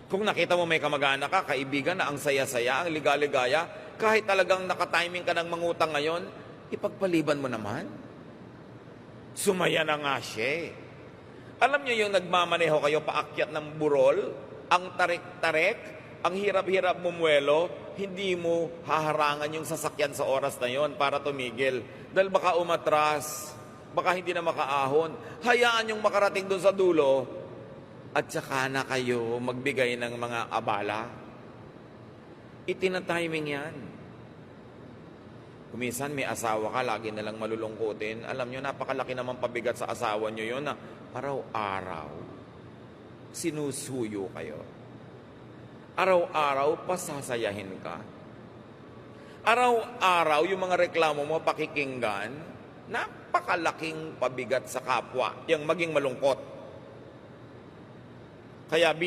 Kung nakita mo may kamag-anak ka, kaibigan na ang saya-saya, ang ligaligaya, kahit talagang nakatiming ka ng mangutang ngayon, ipagpaliban mo naman. Sumaya na nga siya. Alam niyo yung nagmamaneho kayo paakyat ng burol, ang tarik-tarik, ang hirap-hirap bumuelo, hindi mo haharangan yung sasakyan sa oras na yon para tumigil. Dahil baka umatras, baka hindi na makaahon. Hayaan yung makarating doon sa dulo, at saka na kayo magbigay ng mga abala. Itinatiming yan. Kuminsan may asawa ka, lagi nalang malulungkutin. Alam nyo, napakalaki naman pabigat sa asawa nyo yun na araw-araw sinusuyo kayo. Araw-araw pasasayahin ka. Araw-araw yung mga reklamo mo pakikinggan, napakalaking pabigat sa kapwa, yung maging malungkot. Kaya